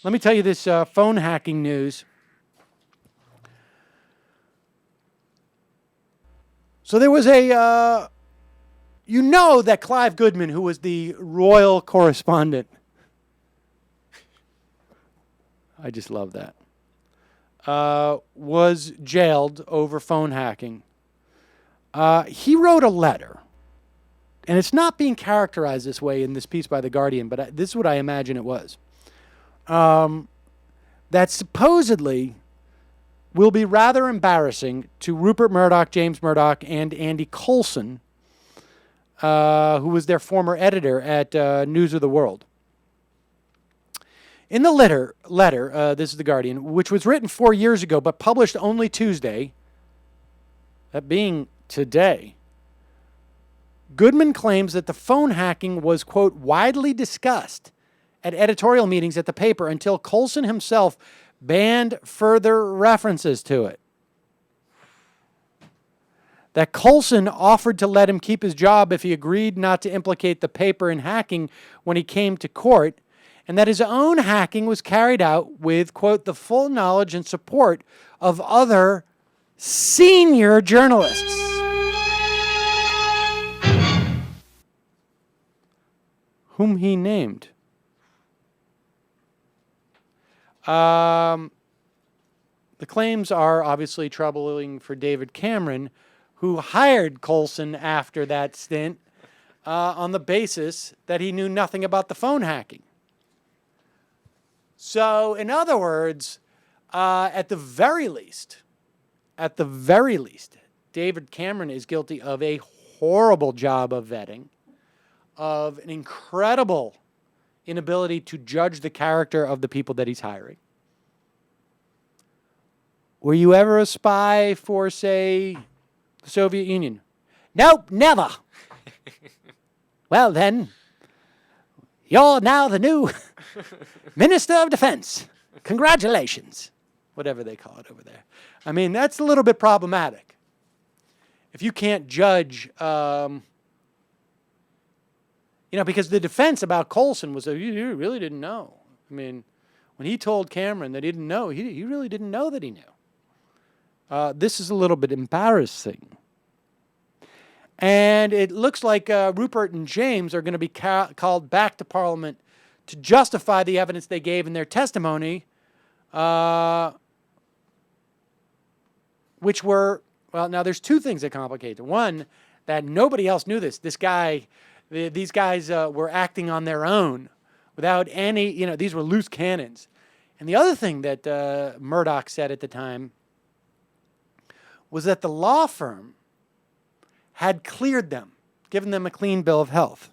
Let me tell you this phone hacking news. So there was you know that Clive Goodman, who was the royal correspondent, I just love that, was jailed over phone hacking. He wrote a letter, and it's not being characterized this way in this piece by The Guardian, but this is what I imagine it was, that supposedly will be rather embarrassing to Rupert Murdoch, James Murdoch, and Andy Coulson, who was their former editor at News of the World. In the letter, this is The Guardian, which was written 4 years ago but published only Tuesday, that being today, Goodman claims that the phone hacking was, quote, widely discussed at editorial meetings at the paper until Coulson himself banned further references to it. That Coulson offered to let him keep his job if he agreed not to implicate the paper in hacking when he came to court, and that his own hacking was carried out with, quote, the full knowledge and support of other senior journalists. Whom he named. The claims are obviously troubling for David Cameron, who hired Coulson after that stint on the basis that he knew nothing about the phone hacking. So, in other words, at the very least, David Cameron is guilty of a horrible job of vetting, of an incredible inability to judge the character of the people that he's hiring. Were you ever a spy for, say, the Soviet Union? Nope, never. Well, then, you're now the new Minister of Defense. Congratulations. Whatever they call it over there. I mean, that's a little bit problematic. If you can't judge, because the defense about Coulson was that you really didn't know. I mean, when he told Cameron that he didn't know, he really didn't know that he knew. This is a little bit embarrassing. And it looks like Rupert and James are going to be called back to Parliament to justify the evidence they gave in their testimony, which were, well, now there's two things that complicate it. One, that nobody else knew this. These guys were acting on their own without any, these were loose cannons. And the other thing that Murdoch said at the time was that the law firm had cleared them, given them a clean bill of health.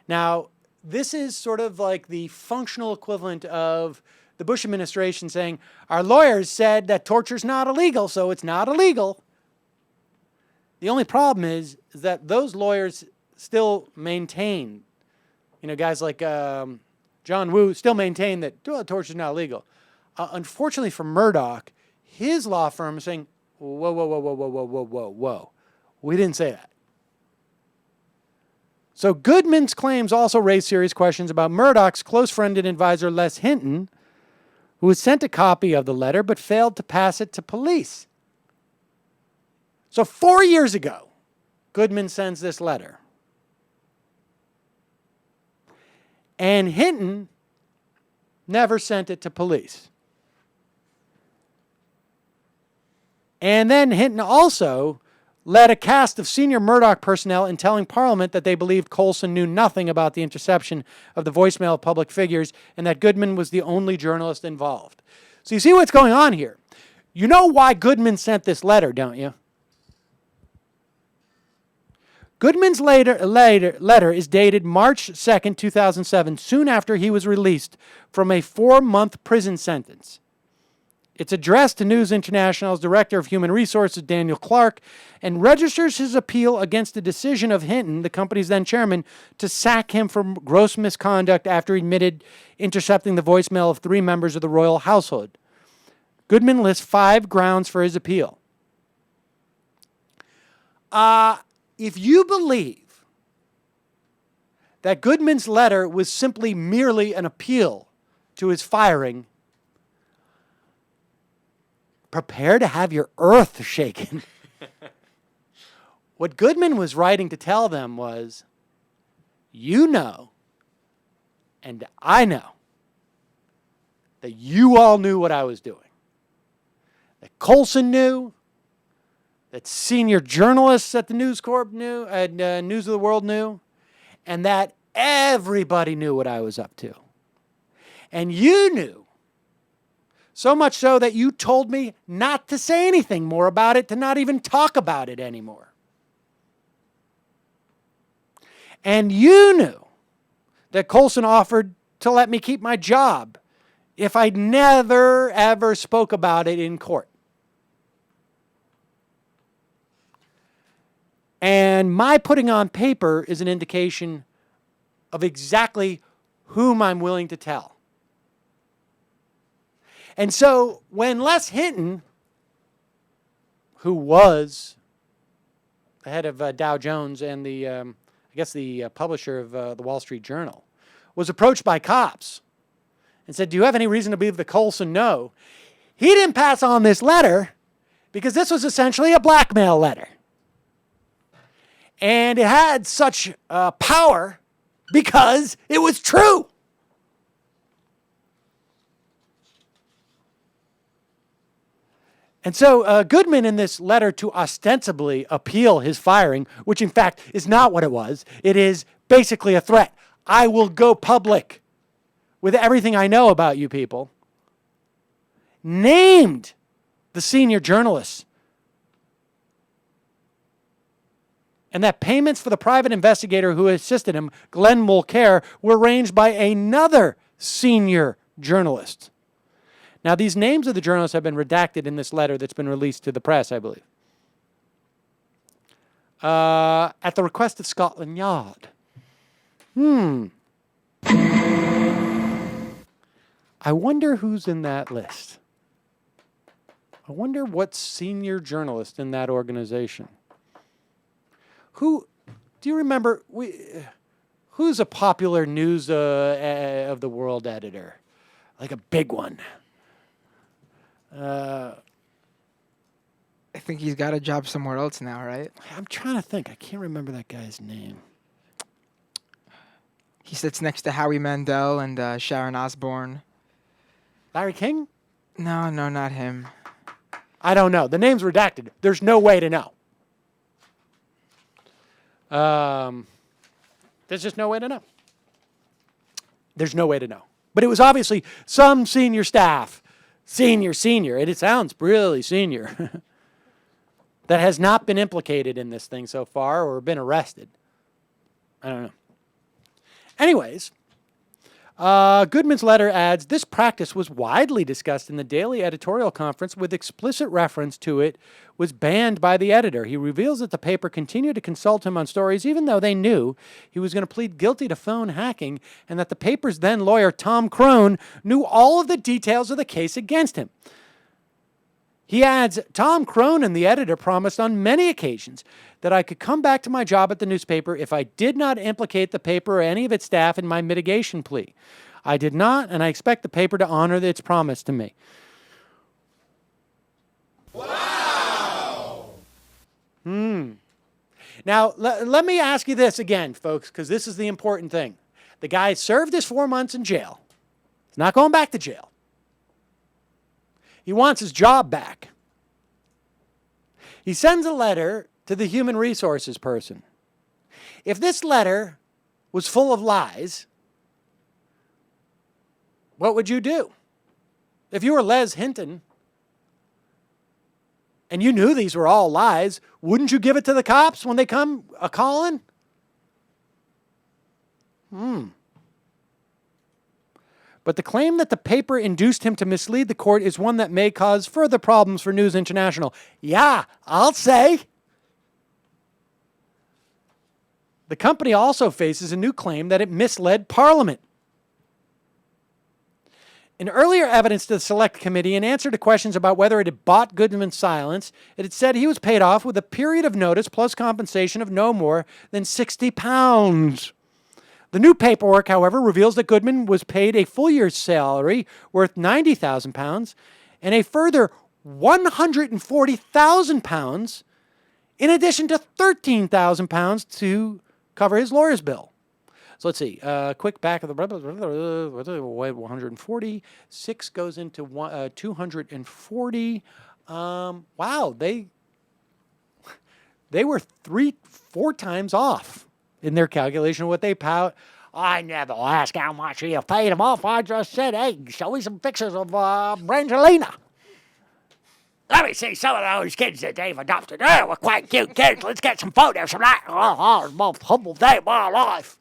Now, this is sort of like the functional equivalent of the Bush administration saying, our lawyers said that torture's not illegal, so it's not illegal. The only problem is that those lawyers still maintain, guys like John Woo still maintain that torture is not illegal. Unfortunately for Murdoch, his law firm is saying, whoa. We didn't say that. So Goodman's claims also raise serious questions about Murdoch's close friend and advisor Les Hinton, who was sent a copy of the letter but failed to pass it to police. So 4 years ago, Goodman sends this letter. And Hinton never sent it to police. And then Hinton also led a cast of senior Murdoch personnel in telling Parliament that they believed Coulson knew nothing about the interception of the voicemail of public figures and that Goodman was the only journalist involved. So you see what's going on here. You know why Goodman sent this letter, don't you? Goodman's letter is dated March 2nd, 2007, soon after he was released from a 4-month prison sentence. It's addressed to News International's Director of Human Resources, Daniel Clark, and registers his appeal against the decision of Hinton, the company's then chairman, to sack him for gross misconduct after he admitted intercepting the voicemail of 3 members of the royal household. Goodman lists 5 grounds for his appeal. If you believe that Goodman's letter was simply merely an appeal to his firing, prepare to have your earth shaken. What Goodman was writing to tell them was, you know, and I know, that you all knew what I was doing. That Colson knew, that senior journalists at the News Corp knew, News of the World knew, and that everybody knew what I was up to. And you knew, so much so that you told me not to say anything more about it, to not even talk about it anymore. And you knew that Colson offered to let me keep my job if I never, ever spoke about it in court. And my putting on paper is an indication of exactly whom I'm willing to tell. And so when Les Hinton, who was the head of Dow Jones and the publisher of the Wall Street Journal, was approached by cops and said, do you have any reason to believe that Colson no? He didn't pass on this letter because this was essentially a blackmail letter. And it had such power because it was true. And so Goodman, in this letter to ostensibly appeal his firing, which in fact is not what it was, it is basically a threat. I will go public with everything I know about you people, named the senior journalists, and that payments for the private investigator who assisted him, Glenn Mulcair, were arranged by another senior journalist. Now, these names of the journalists have been redacted in this letter that's been released to the press, I believe. At the request of Scotland Yard. I wonder who's in that list. I wonder what senior journalist in that organization. Who, do you remember, who's a popular News of the World editor? Like a big one. I think he's got a job somewhere else now, right? I'm trying to think. I can't remember that guy's name. He sits next to Howie Mandel and Sharon Osbourne. Larry King? No, not him. I don't know. The name's redacted. There's no way to know. There's just no way to know. There's no way to know. But it was obviously some senior staff, senior, and it sounds really senior, that has not been implicated in this thing so far or been arrested. I don't know. Anyways, Goodman's letter adds, this practice was widely discussed in the daily editorial conference with explicit reference to it was banned by the editor. He reveals that the paper continued to consult him on stories even though they knew he was going to plead guilty to phone hacking and that the paper's then lawyer, Tom Crone, knew all of the details of the case against him. He adds, Tom Crone and the editor promised on many occasions that I could come back to my job at the newspaper if I did not implicate the paper or any of its staff in my mitigation plea. I did not, and I expect the paper to honor its promise to me. Wow! Now, let me ask you this again, folks, because this is the important thing. The guy served his 4 months in jail. He's not going back to jail. He wants his job back. He sends a letter to the human resources person. If this letter was full of lies, what would you do? If you were Les Hinton and you knew these were all lies, wouldn't you give it to the cops when they come a-calling? But the claim that the paper induced him to mislead the court is one that may cause further problems for News International. Yeah, I'll say. The company also faces a new claim that it misled Parliament. In earlier evidence to the Select Committee, in answer to questions about whether it had bought Goodman's silence, it had said he was paid off with a period of notice plus compensation of no more than £60. The new paperwork, however, reveals that Goodman was paid a full year's salary worth £90,000 and a further £140,000 in addition to £13,000 to cover his lawyer's bill. So let's see. Quick back of the 140. 6 goes into 240. Wow, they were 4 times off in their calculation of what they paid. I never asked how much you paid them off. I just said, hey, show me some pictures of Brangelina. Let me see some of those kids that they've adopted. They were quite cute kids. Let's get some photos from that. Oh, the most humble day of my life.